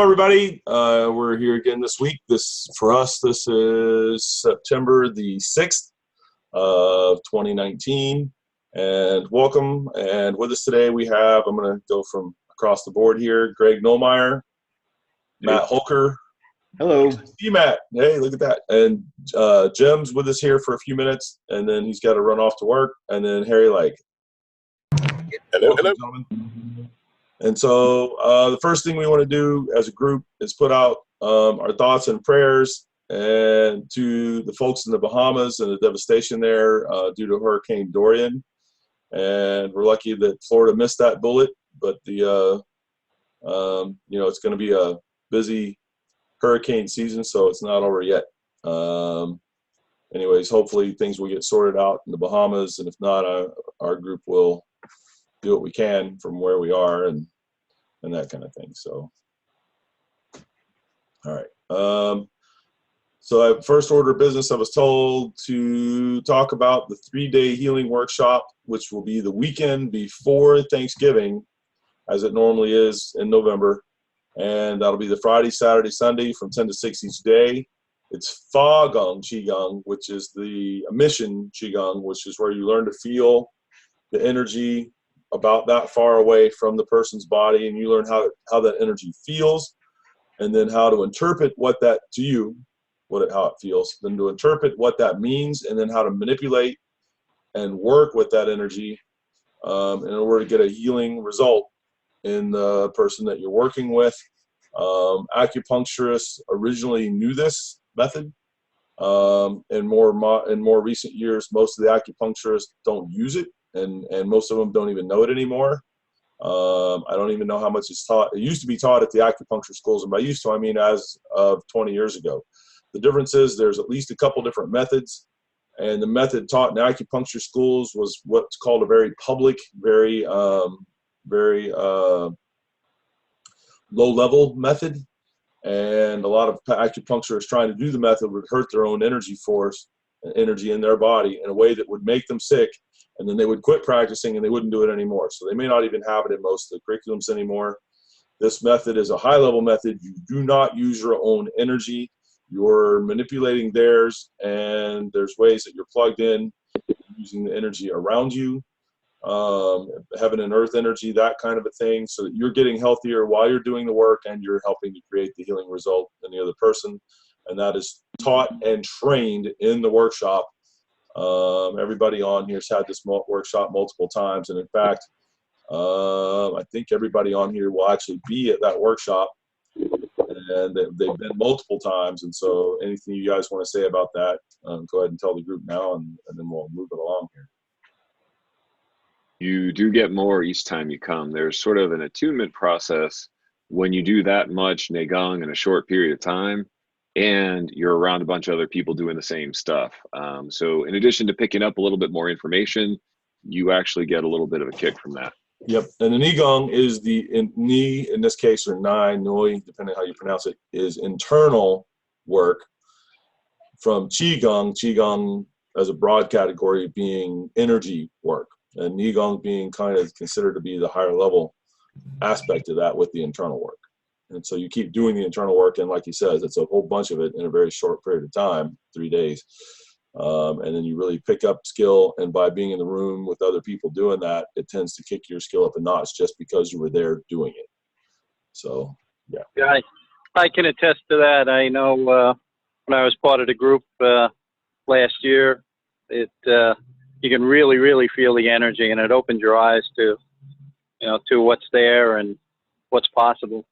everybody. We're here again this week. For us, this is September the 6th of 2019. And welcome. And with us today, we have, I'm going to go from across the board here, Greg Nollmeyer, Matt Holker. Hello. Hey, Matt. Hey, look at that. And Jim's with us here for a few minutes, and then he's got to run off to work. And then Harry Lake. Hello. Gentlemen. And so the first thing we want to do as a group is put out our thoughts and prayers and to the folks in the Bahamas and the devastation there due to Hurricane Dorian. And we're lucky that Florida missed that bullet, but it's going to be a busy hurricane season, so it's not over yet. Anyways, hopefully things will get sorted out in the Bahamas, and if not, our group will do what we can from where we are and that kind of thing. So, all right. So at first order of business, I was told to talk about the 3-day healing workshop, which will be the weekend before Thanksgiving, as it normally is in November. And that'll be the Friday, Saturday, Sunday from 10 to 6 each day. It's Fa Gong Qigong, which is the emission Qigong, which is where you learn to feel the energy about that far away from the person's body, and you learn how that energy feels, and then how to interpret what that to you, how it feels, then to interpret what that means, and then how to manipulate and work with that energy in order to get a healing result in the person that you're working with. Acupuncturists originally knew this method. In more recent years, most of the acupuncturists don't use it, and most of them don't even know it anymore. I don't even know how much it's taught. It used to be taught at the acupuncture schools, and by used to, I mean as of 20 years ago. The difference is there's at least a couple different methods, and the method taught in acupuncture schools was what's called a very public, very low-level method. And a lot of acupuncturists trying to do the method would hurt their own energy force and energy in their body in a way that would make them sick, and then they would quit practicing and they wouldn't do it anymore. So they may not even have it in most of the curriculums anymore. This method is a high-level method. You do not use your own energy. You're manipulating theirs, and there's ways that you're plugged in using the energy around you. Heaven and earth energy, that kind of a thing, so that you're getting healthier while you're doing the work and you're helping to create the healing result in the other person. And that is taught and trained in the workshop. Everybody on here has had this workshop multiple times, and in fact, I think everybody on here will actually be at that workshop, and they've been multiple times. And so anything you guys want to say about that, go ahead and tell the group now, and then we'll move it along here. You do get more each time you come. There's sort of an attunement process when you do that much Neigong in a short period of time, and you're around a bunch of other people doing the same stuff. So in addition to picking up a little bit more information, you actually get a little bit of a kick from that. Yep. And the Neigong is Ni, in this case, or Nai, Noi, depending on how you pronounce it, is internal work from Qigong. Qigong as a broad category being energy work, and Neigong being kind of considered to be the higher level aspect of that with the internal work. And so you keep doing the internal work, and like he says, it's a whole bunch of it in a very short period of time, 3 days. And then you really pick up skill, and by being in the room with other people doing that, it tends to kick your skill up a notch just because you were there doing it. So, yeah. I can attest to that. I know when I was part of the group last year, you can really, really feel the energy, and it opens your eyes to what's there and what's possible.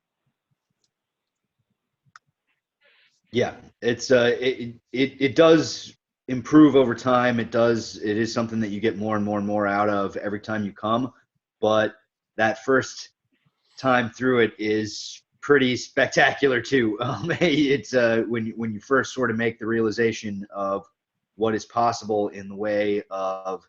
Yeah, it does improve over time. It is something that you get more and more and more out of every time you come, but that first time through it is pretty spectacular too. It's when you first sort of make the realization of what is possible in the way of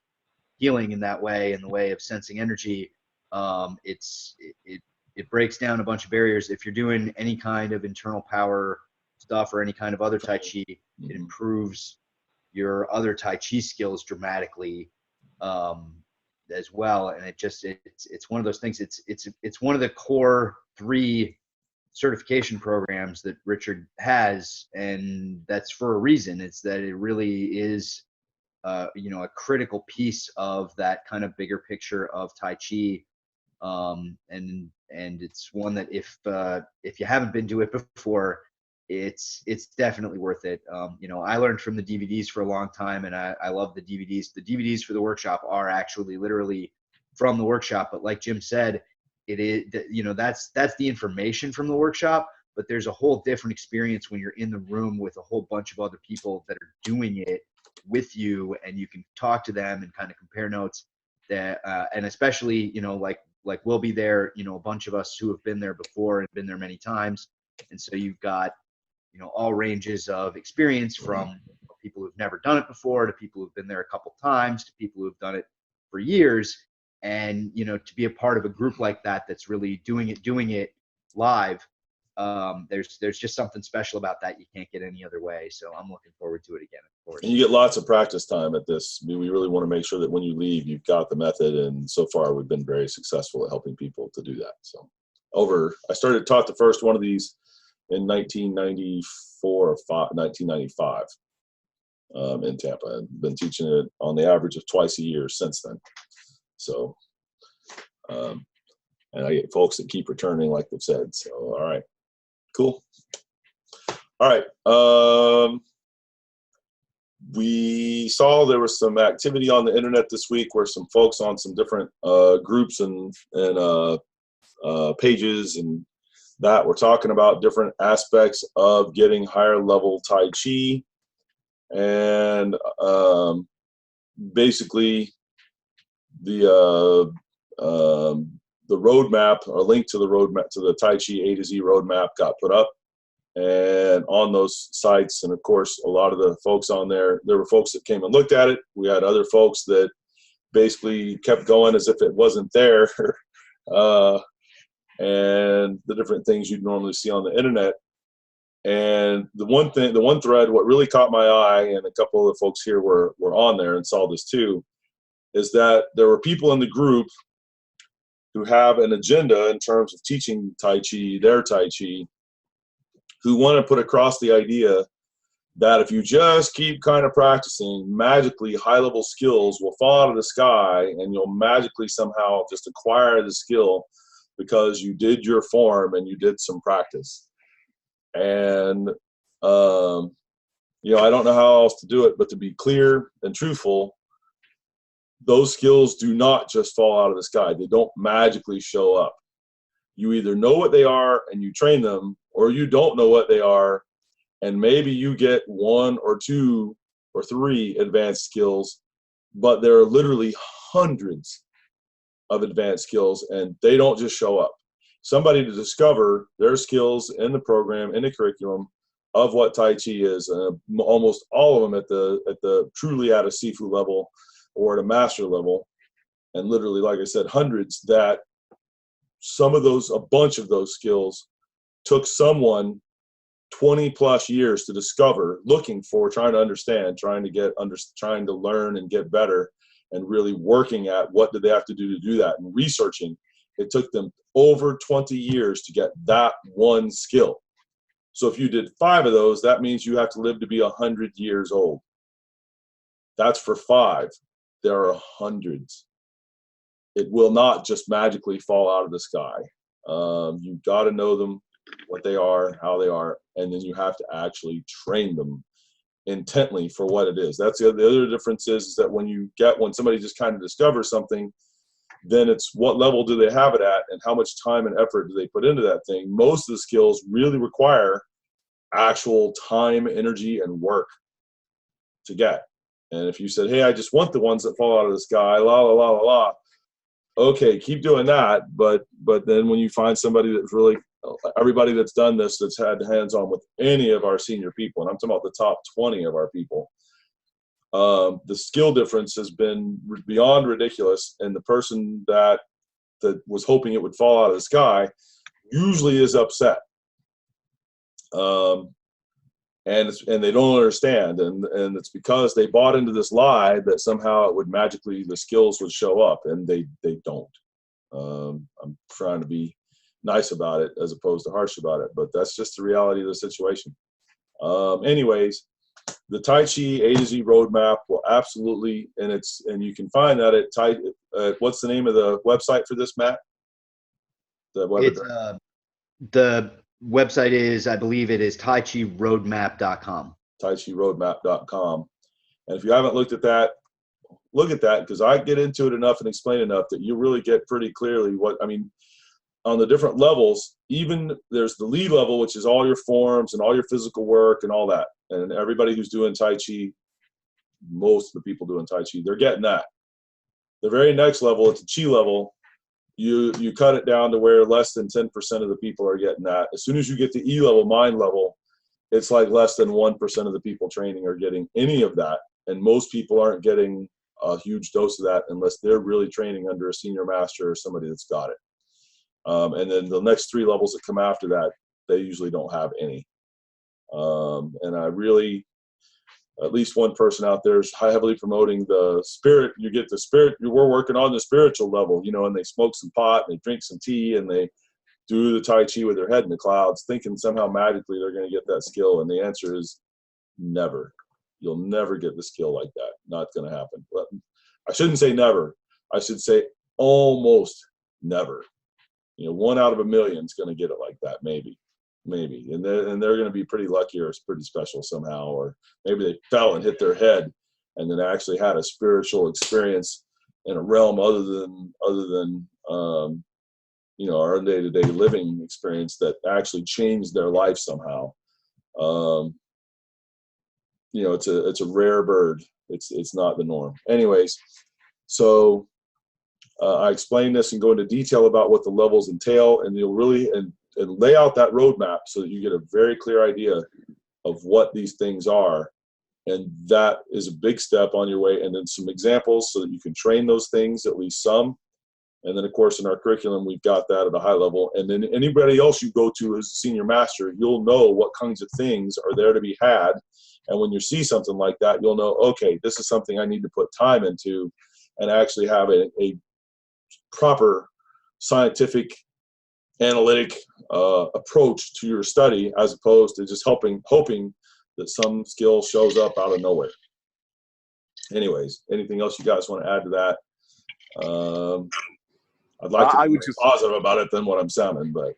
healing, in that way, in the way of sensing energy. It breaks down a bunch of barriers. If you're doing any kind of internal power stuff or any kind of other Tai Chi, it improves your other Tai Chi skills dramatically as well. And it's one of those things. It's one of the core 3 certification programs that Richard has, and that's for a reason. It's that it really is, you know, a critical piece of that kind of bigger picture of Tai Chi. And it's one that if you haven't been to it before, it's definitely worth it. You know, I learned from the DVDs for a long time, and I love the DVDs. The DVDs for the workshop are actually literally from the workshop, but like Jim said, it is, you know, that's the information from the workshop, but there's a whole different experience when you're in the room with a whole bunch of other people that are doing it with you, and you can talk to them and kind of compare notes. That and especially, you know, like we'll be there, you know, a bunch of us who have been there before and been there many times, and so you've got, you know, all ranges of experience, from people who've never done it before to people who've been there a couple times to people who've done it for years. And, you know, to be a part of a group like that that's really doing it live, there's just something special about that you can't get any other way. So I'm looking forward to it again, of course. And you get lots of practice time at this. I mean, we really want to make sure that when you leave, you've got the method, and so far we've been very successful at helping people to do that. So I started taught the first one of these in 1994 or 1995 in Tampa. I've been teaching it on the average of twice a year since then. So, and I get folks that keep returning, like they've said. So, all right, cool. All right. We saw there was some activity on the internet this week where some folks on some different groups and pages and that were talking about different aspects of getting higher level Tai Chi, and basically the roadmap, or a link to the roadmap, to the Tai Chi A to Z roadmap, got put up and on those sites. And of course, a lot of the folks on there were folks that came and looked at it. We had other folks that basically kept going as if it wasn't there. And the different things you'd normally see on the internet. And the one thread, what really caught my eye, and a couple of the folks here were on there and saw this too, is that there were people in the group who have an agenda in terms of teaching Tai Chi, their Tai Chi, who want to put across the idea that if you just keep kind of practicing, magically high-level skills will fall out of the sky, and you'll magically somehow just acquire the skill because you did your form and you did some practice. And, you know, I don't know how else to do it, but to be clear and truthful, those skills do not just fall out of the sky. They don't magically show up. You either know what they are and you train them, or you don't know what they are, and maybe you get 1 or 2 or 3 advanced skills, but there are literally hundreds of advanced skills, and they don't just show up. Somebody to discover their skills in the program, in the curriculum of what Tai Chi is, almost all of them at the truly at a Sifu level or at a master level, and literally, like I said, hundreds, that a bunch of those skills took someone 20 plus years to discover, looking for, trying to understand, trying to learn and get better, and really working at what did they have to do that, and researching. It took them over 20 years to get that one skill. So if you did 5 of those, that means you have to live to be 100 years old. That's for 5. There are hundreds. It will not just magically fall out of the sky. You've got to know them, what they are, how they are, and then you have to actually train them intently for what it is. That's the other difference is that when somebody just kind of discovers something, then it's what level do they have it at, and how much time and effort do they put into that thing. Most of the skills really require actual time, energy, and work to get. And if you said, hey, I just want the ones that fall out of the sky, la, la, la, la, la, okay, keep doing that. But then when you find somebody that's really, everybody that's done this, that's had hands-on with any of our senior people, and I'm talking about the top 20 of our people, the skill difference has been beyond ridiculous. And the person that was hoping it would fall out of the sky usually is upset. And they don't understand, and it's because they bought into this lie that somehow it would magically, the skills would show up, and they don't. I'm trying to be nice about it as opposed to harsh about it. But that's just the reality of the situation. Anyways, the Tai Chi A to Z roadmap will absolutely, and you can find that at what's the name of the website for this, Matt? The website is, I believe it is taichiroadmap.com. taichiroadmap.com. And if you haven't looked at that, look at that, because I get into it enough and explain enough that you really get pretty clearly on the different levels. Even there's the lead level, which is all your forms and all your physical work and all that. And everybody who's doing Tai Chi, most of the people doing Tai Chi, they're getting that. The very next level, it's a Chi level, you cut it down to where less than 10% of the people are getting that. As soon as you get to E level, mind level, it's like less than 1% of the people training are getting any of that. And most people aren't getting a huge dose of that unless they're really training under a senior master or somebody that's got it. And then the next 3 levels that come after that, they usually don't have any. And I really, at least one person out there is heavily promoting the spirit. You get the spirit, we're working on the spiritual level, and they smoke some pot and they drink some tea and they do the Tai Chi with their head in the clouds, thinking somehow magically they're going to get that skill. And the answer is never. You'll never get the skill like that. Not going to happen. But I shouldn't say never. I should say almost never. 1 out of a million is going to get it like that, maybe. And they're going to be pretty lucky or pretty special somehow, or maybe they fell and hit their head and then actually had a spiritual experience in a realm other than our day-to-day living experience that actually changed their life somehow. It's a rare bird. It's not the norm. Anyways, so I explain this and go into detail about what the levels entail, and you'll really and lay out that roadmap so that you get a very clear idea of what these things are. And that is a big step on your way. And then some examples so that you can train those things, at least some. And then, of course, in our curriculum, we've got that at a high level. And then anybody else you go to as a senior master, you'll know what kinds of things are there to be had. And when you see something like that, you'll know, okay, this is something I need to put time into and actually have a proper scientific, analytic approach to your study, as opposed to just hoping that some skill shows up out of nowhere. Anyways, anything else you guys want to add to that? I'd like to be more positive about it than what I'm sounding, but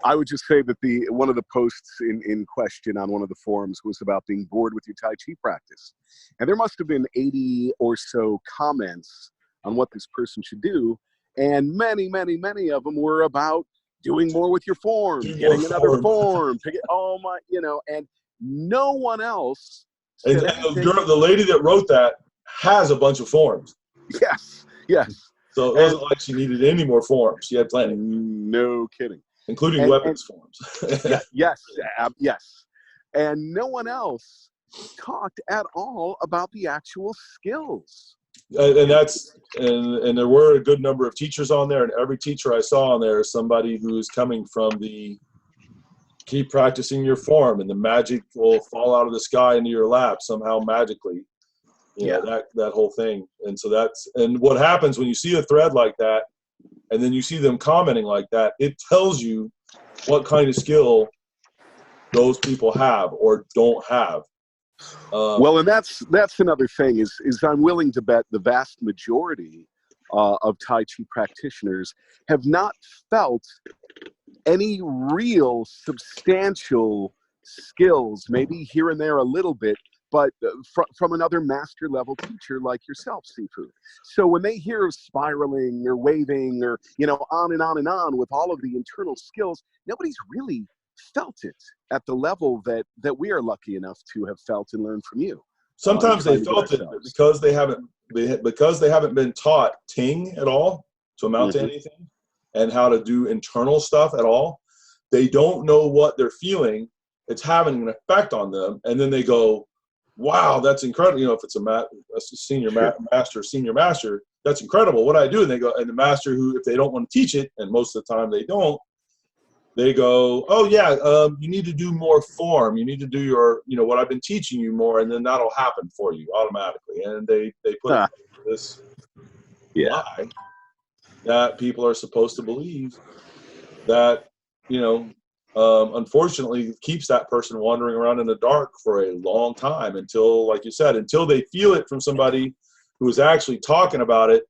I would just say that one of the posts in question on one of the forums was about being bored with your Tai Chi practice. And there must have been 80 or so comments on what this person should do. And many, many, many of them were about doing more with your form, getting another form, and no one else. And the lady that wrote that has a bunch of forms. Yes. So it wasn't like she needed any more forms. She had plenty. No kidding. Including weapons forms. Yes. And no one else talked at all about the actual skills. And there were a good number of teachers on there, and every teacher I saw on there is somebody who's coming from the keep practicing your form and the magic will fall out of the sky into your lap somehow magically. That whole thing. And so and what happens when you see a thread like that and then you see them commenting like that, it tells you what kind of skill those people have or don't have. Well, and that's another thing is I'm willing to bet the vast majority of Tai Chi practitioners have not felt any real substantial skills, maybe here and there a little bit, but from another master level teacher like yourself, Sifu. So when they hear of spiraling or waving or, on and on and on with all of the internal skills, nobody's really felt it at the level that we are lucky enough to have felt and learned from you. Sometimes they felt it because they haven't been taught Ting at all to amount to anything and how to do internal stuff at all. They don't know what they're feeling. It's having an effect on them. And then they go, wow, that's incredible. If it's a senior master, that's incredible. What do I do? And they go, and the master who, if they don't want to teach it, and most of the time they don't, they go, oh yeah, you need to do more form. You need to do your, what I've been teaching you more, and then that'll happen for you automatically. And they put this lie that people are supposed to believe. that, unfortunately keeps that person wandering around in the dark for a long time until, like you said, until they feel it from somebody who is actually talking about it,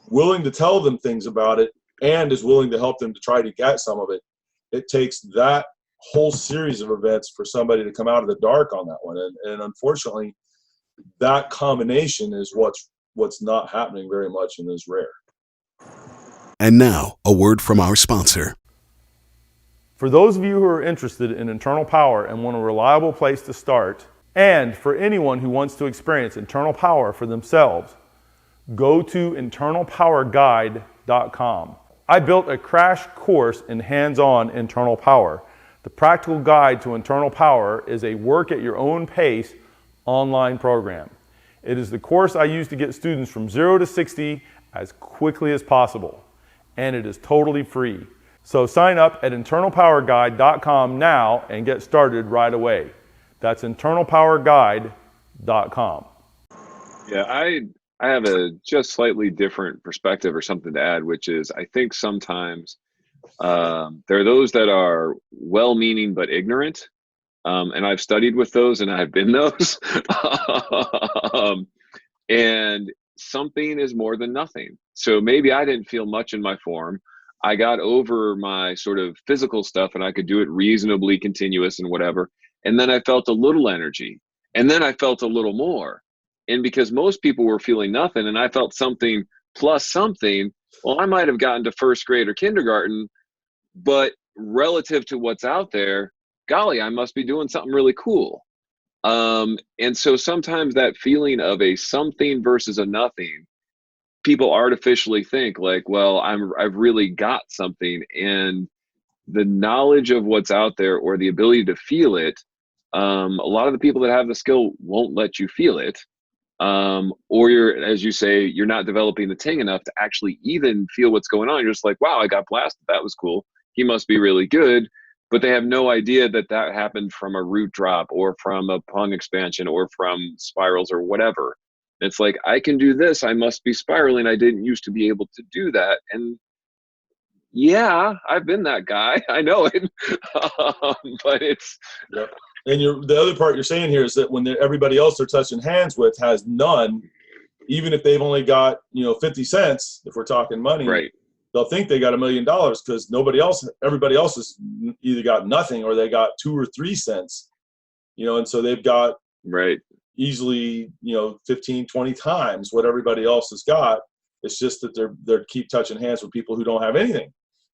willing to tell them things about it, and is willing to help them to try to get some of it. It takes that whole series of events for somebody to come out of the dark on that one. And unfortunately, that combination is what's not happening very much and is rare. And now, a word from our sponsor. For those of you who are interested in internal power and want a reliable place to start, and for anyone who wants to experience internal power for themselves, go to internalpowerguide.com. I built a crash course in hands-on internal power. The Practical Guide to Internal Power is a work at your own pace online program. It is the course I use to get students from 0 to 60 as quickly as possible, and it is totally free. So sign up at internalpowerguide.com now and get started right away. That's internalpowerguide.com. Yeah, I have a just slightly different perspective or something to add, which is I think sometimes there are those that are well-meaning but ignorant, and I've studied with those and I've been those. And something is more than nothing. So maybe I didn't feel much in my form. I got over my sort of physical stuff and I could do it reasonably continuous and whatever. And then I felt a little energy. And then I felt a little more. And because most people were feeling nothing and I felt something plus something, well, I might have gotten to first grade or kindergarten, but relative to what's out there, golly, I must be doing something really cool. And so sometimes that feeling of a something versus a nothing, people artificially think like, well, I've really got something, and the knowledge of what's out there or the ability to feel it, a lot of the people that have the skill won't let you feel it, or you're, as you say, you're not developing the ting enough to actually even feel what's going on. You're just like, wow, I got blasted, that was cool, he must be really good, but they have no idea that that happened from a root drop or from a pung expansion or from spirals or whatever. It's like, I can do this, I must be spiraling, I didn't used to be able to do that. And yeah, I've been that guy, I know it. But it's... Yep. And the other part you're saying here is that when everybody else they're touching hands with has none, even if they've only got 50 cents, if we're talking money, right, they'll think they got $1 million because everybody else has either got nothing or they got 2 or 3 cents, and so they've got right, easily 15, 20 times what everybody else has got. It's just that they're keep touching hands with people who don't have anything,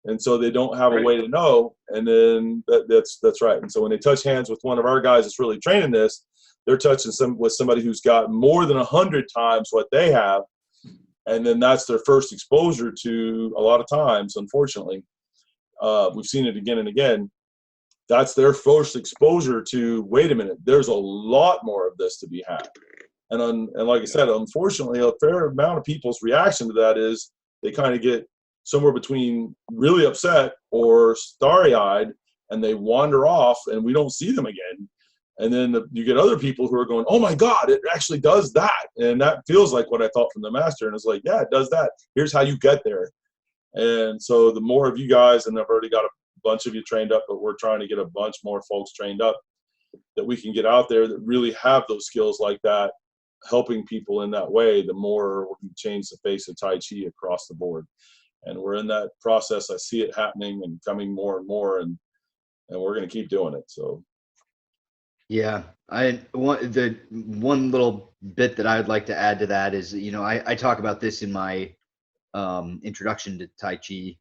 and so they don't have a way to know. And then that's right. And so when they touch hands with one of our guys that's really training this, they're touching with somebody who's got more than 100 times what they have, and then that's their first exposure to, a lot of times, unfortunately, we've seen it again and again, that's their first exposure to, wait a minute, there's a lot more of this to be had. And like I said, unfortunately, a fair amount of people's reaction to that is they kind of get somewhere between really upset or starry-eyed, and they wander off, and we don't see them again. And then you get other people who are going, oh my God, it actually does that. And that feels like what I felt from the master. And it's like, yeah, it does that. Here's how you get there. And so the more of you guys, and I've already got a bunch of you trained up, but we're trying to get a bunch more folks trained up that we can get out there that really have those skills like that, helping people in that way, the more we can change the face of Tai Chi across the board. And we're in that process. I see it happening and coming more and more, and we're going to keep doing it. So. Yeah, the one little bit that I would like to add to that is, I talk about this in my introduction to Tai Chi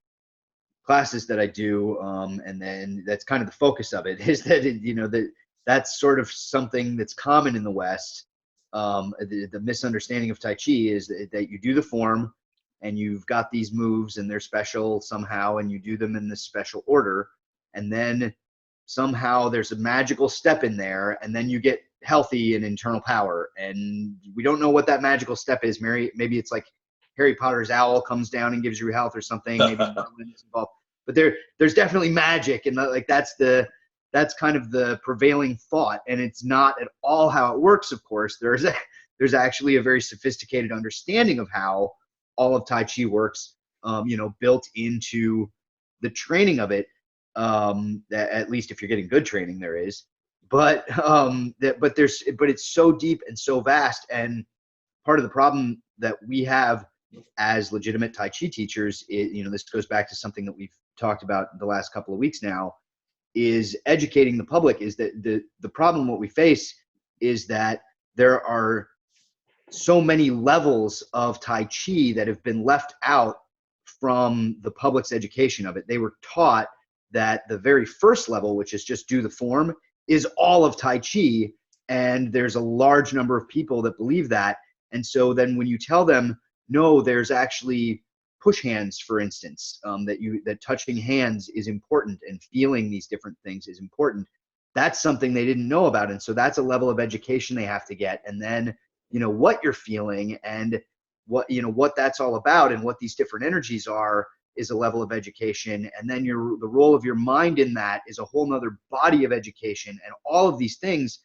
classes that I do, and then that's kind of the focus of it, is that that's sort of something that's common in the West. The misunderstanding of Tai Chi is that you do the form and you've got these moves and they're special somehow, and you do them in this special order, and then somehow there's a magical step in there, and then you get healthy and internal power. And we don't know what that magical step is. Maybe it's like Harry Potter's owl comes down and gives you health or something. Maybe it's involved. But there's definitely magic, and like that's kind of the prevailing thought, and it's not at all how it works. Of course, there's actually a very sophisticated understanding of how all of Tai Chi works, built into the training of it, at least if you're getting good training, there is. But it's so deep and so vast. And part of the problem that we have as legitimate Tai Chi teachers, this goes back to something that we've talked about the last couple of weeks now, is educating the public. Is that the problem what we face is that there are so many levels of Tai Chi that have been left out from the public's education of it. They were taught that the very first level, which is just do the form, is all of Tai Chi, and there's a large number of people that believe that. And so then when you tell them, no, there's actually push hands, for instance, that touching hands is important and feeling these different things is important. That's something they didn't know about. And so that's a level of education they have to get. And then, what you're feeling and what that's all about and what these different energies are is a level of education. And then the role of your mind in that is a whole nother body of education, and all of these things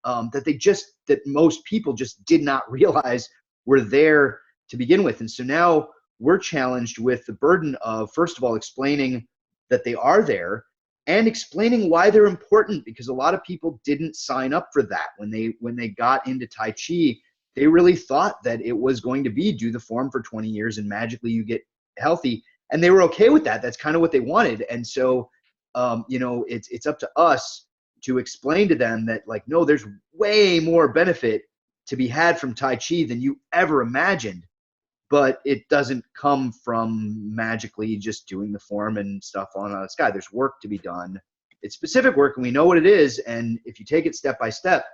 that most people just did not realize were there to begin with. And so now we're challenged with the burden of, first of all, explaining that they are there and explaining why they're important, because a lot of people didn't sign up for that. When they got into Tai Chi, they really thought that it was going to be do the form for 20 years and magically you get healthy. And they were okay with that. That's kind of what they wanted. And so, it's up to us to explain to them that, like, no, there's way more benefit to be had from Tai Chi than you ever imagined. But it doesn't come from magically just doing the form and stuff on a sky. There's work to be done. It's specific work, and we know what it is. And if you take it step by step,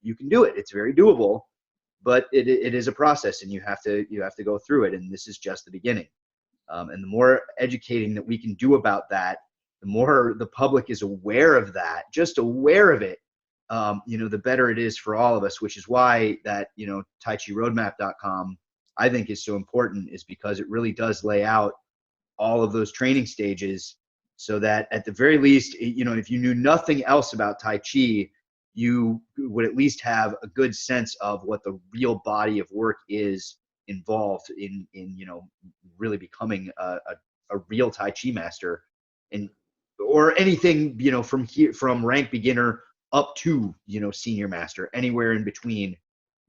you can do it. It's very doable, but it is a process, and you have to go through it. And this is just the beginning. And the more educating that we can do about that, the more the public is aware of that, just aware of it, the better it is for all of us, which is why that, TaiChiRoadmap.com, I think is so important, is because it really does lay out all of those training stages so that at the very least, if you knew nothing else about Tai Chi, you would at least have a good sense of what the real body of work is involved in really becoming a real Tai Chi master, or anything, from rank beginner up to, senior master, anywhere in between.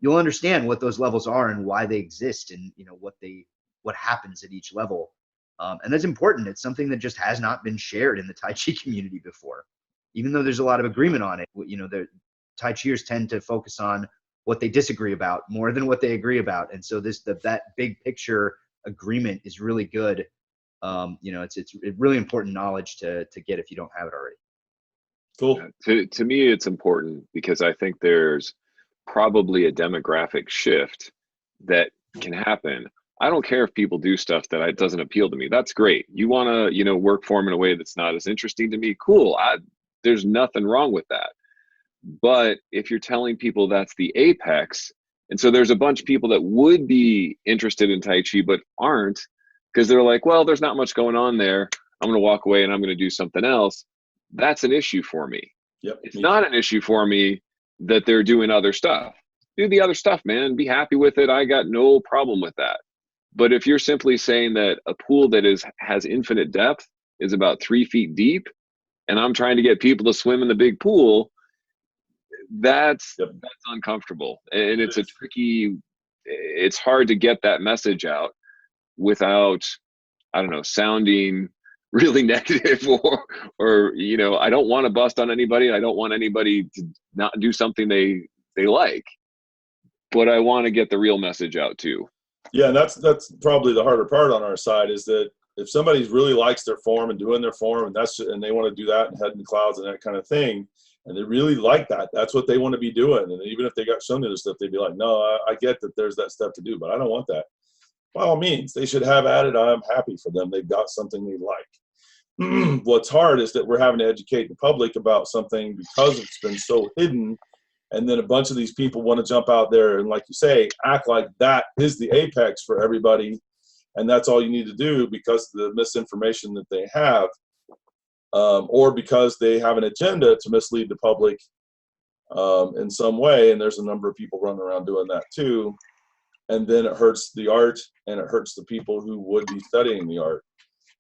You'll understand what those levels are and why they exist, and what happens at each level. And that's important. It's something that just has not been shared in the Tai Chi community before, even though there's a lot of agreement on it. The Tai Chiers tend to focus on what they disagree about more than what they agree about. And so that big picture agreement is really good. It's really important knowledge to get if you don't have it already. Cool. To me, it's important because I think there's probably a demographic shift that can happen. I don't care if people do stuff that doesn't appeal to me. That's great. You want to, work for them in a way that's not as interesting to me. Cool. There's nothing wrong with that. But if you're telling people that's the apex, and so there's a bunch of people that would be interested in Tai Chi but aren't, because they're like, well, there's not much going on there. I'm going to walk away and I'm going to do something else. That's an issue for me. Yep. It's not an issue for me that they're doing other stuff. Do the other stuff, man. Be happy with it. I got no problem with that. But if you're simply saying that a pool that has infinite depth is about 3 feet deep, and I'm trying to get people to swim in the big pool, that's uncomfortable. And it's hard to get that message out without, I don't know, sounding really negative or I don't want to bust on anybody. I don't want anybody to not do something they like, but I want to get the real message out too. Yeah, and that's probably the harder part on our side, is that if somebody really likes their form and doing their form, and they want to do that and head in the clouds and that kind of thing, and they really like that, that's what they want to be doing. And even if they got shown other stuff, they'd be like, no, I get that there's that stuff to do, but I don't want that. By all means, they should have at it. I'm happy for them. They've got something they like. What's hard is that we're having to educate the public about something because it's been so hidden. And then a bunch of these people want to jump out there and, like you say, act like that is the apex for everybody. And that's all you need to do because of the misinformation that they have, or because they have an agenda to mislead the public in some way. And there's a number of people running around doing that too. And then it hurts the art, and it hurts the people who would be studying the art.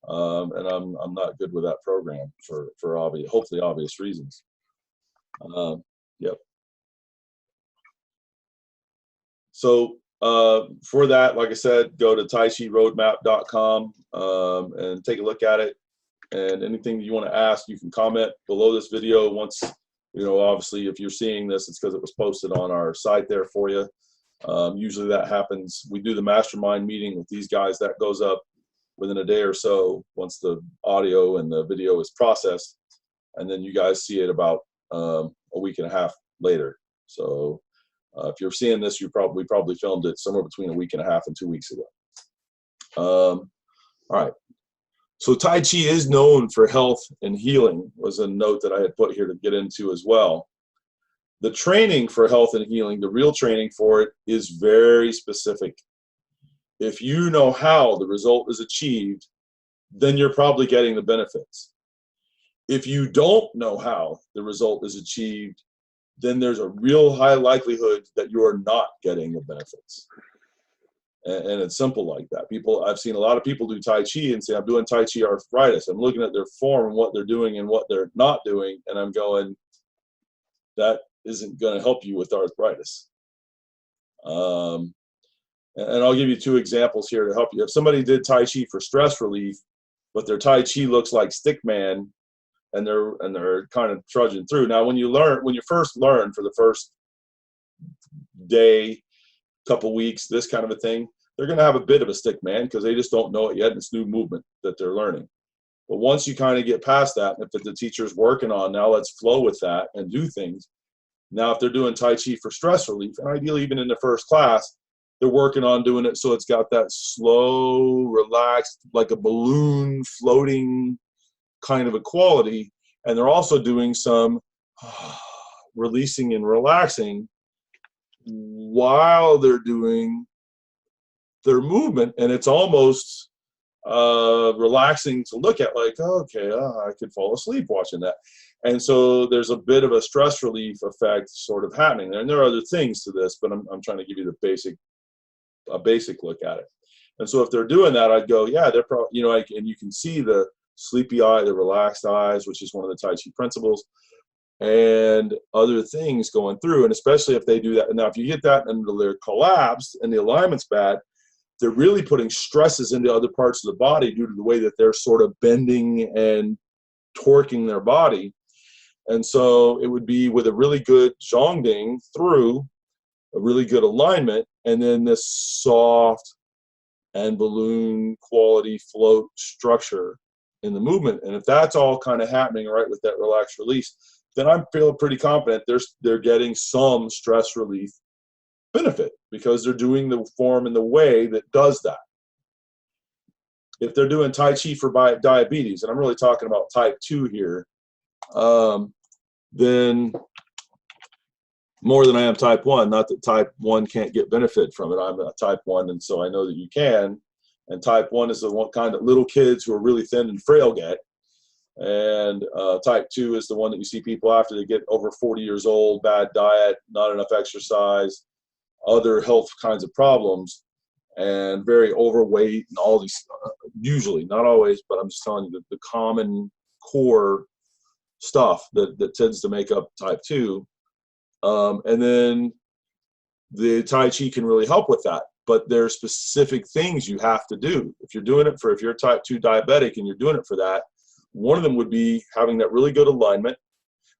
And I'm not good with that program for obvious, hopefully obvious reasons. Yep. So for that, like I said, go to taichiroadmap.com and take a look at it. And anything you want to ask, you can comment below this video. Once, obviously, if you're seeing this, it's because it was posted on our site there for you. Usually that happens. We do the mastermind meeting with these guys. That goes up within a day or so once the audio and the video is processed. And then you guys see it about a week and a half later. So if you're seeing this, we probably filmed it somewhere between a week and a half and 2 weeks ago. All right. So Tai Chi is known for health and healing, was a note that I had put here to get into as well. The training for health and healing, the real training for it, is very specific. If you know how the result is achieved, then you're probably getting the benefits. If you don't know how the result is achieved, then there's a real high likelihood that you're not getting the benefits. And it's simple like that. I've seen a lot of people do Tai Chi and say, I'm doing Tai Chi arthritis. I'm looking at their form and what they're doing and what they're not doing, and I'm going, that isn't going to help you with arthritis. And I'll give you 2 examples here to help you. If somebody did Tai Chi for stress relief, but their Tai Chi looks like Stickman, and they're kind of trudging through. Now, when you first learn for the first day, couple weeks, this kind of a thing, they're going to have a bit of a stick man because they just don't know it yet. It's new movement that they're learning. But once you kind of get past that, and if the teacher's working on, now let's flow with that and do things. Now, if they're doing Tai Chi for stress relief, and ideally even in the first class, they're working on doing it so it's got that slow, relaxed, like a balloon floating kind of a quality. And they're also doing some releasing and relaxing while they're doing their movement, and it's almost relaxing to look at, like, okay, I could fall asleep watching that. And so there's a bit of a stress relief effect sort of happening there. And there are other things to this, but I'm trying to give you a basic look at it. And so if they're doing that, I'd go, yeah, they're probably, and you can see the sleepy eye, the relaxed eyes, which is one of the Tai Chi principles, and other things going through. And especially if they do that. Now, if you get that and they're collapsed and the alignment's bad, they're really putting stresses into other parts of the body due to the way that they're sort of bending and torquing their body. And so it would be with a really good zhongding through a really good alignment, and then this soft and balloon quality float structure in the movement. And if that's all kind of happening right with that relaxed release, then I'm feeling pretty confident they're getting some stress relief benefit because they're doing the form in the way that does that. If they're doing Tai Chi for diabetes, and I'm really talking about type 2 here, then more than I am type 1. Not that type 1 can't get benefit from it. I'm a type 1, and so I know that you can. And type 1 is the one kind of little kids who are really thin and frail get. And type 2 is the one that you see people after they get over 40 years old, bad diet, not enough exercise, other health kinds of problems, and very overweight and all these, usually, not always, but I'm just telling you the common core stuff that tends to make up type 2. And then the Tai Chi can really help with that. But there are specific things you have to do. If you're doing it if you're type 2 diabetic and you're doing it for that, one of them would be having that really good alignment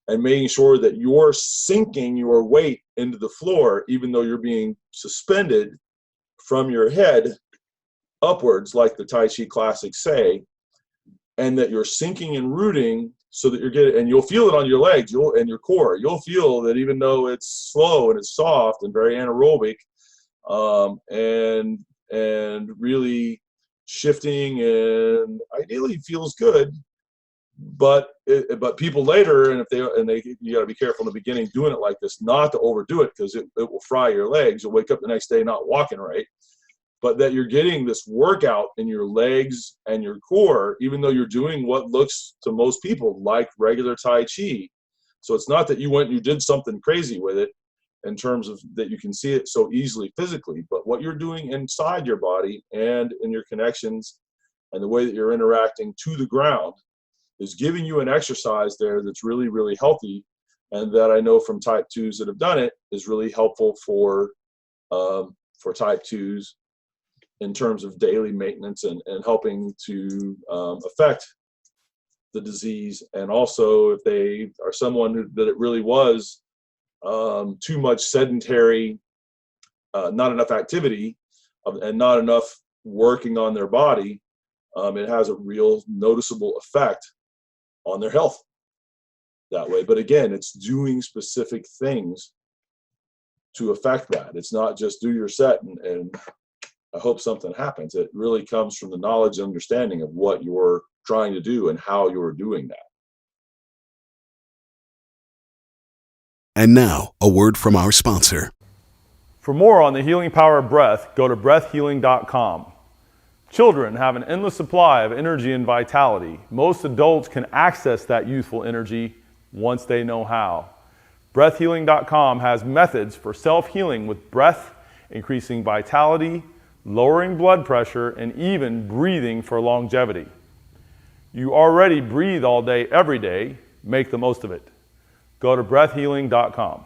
and making sure that you're sinking your weight into the floor, even though you're being suspended from your head upwards, like the Tai Chi classics say, and that you're sinking and rooting so that you're getting, and you'll feel it on your legs and your core. You'll feel that even though it's slow and it's soft and very anaerobic, and really shifting and ideally feels good. But people later, and you got to be careful in the beginning doing it like this, not to overdo it because it will fry your legs. You'll wake up the next day not walking right. But that you're getting this workout in your legs and your core, even though you're doing what looks to most people like regular Tai Chi. So it's not that you went and you did something crazy with it in terms of that you can see it so easily physically, but what you're doing inside your body and in your connections and the way that you're interacting to the ground is giving you an exercise there that's really, really healthy, and that I know from type 2s that have done it is really helpful for type 2s in terms of daily maintenance and helping to affect the disease. And also if they are someone that it really was too much sedentary, not enough activity, and not enough working on their body, it has a real noticeable effect on their health that way. But again, it's doing specific things to affect that. It's not just do your set and I hope something happens. It really comes from the knowledge and understanding of what you're trying to do and how you're doing that. And now, a word from our sponsor. For more on the healing power of breath, go to breathhealing.com. Children have an endless supply of energy and vitality. Most adults can access that youthful energy once they know how. Breathhealing.com has methods for self-healing with breath, increasing vitality, lowering blood pressure, and even breathing for longevity. You already breathe all day, every day. Make the most of it. Go to breathhealing.com.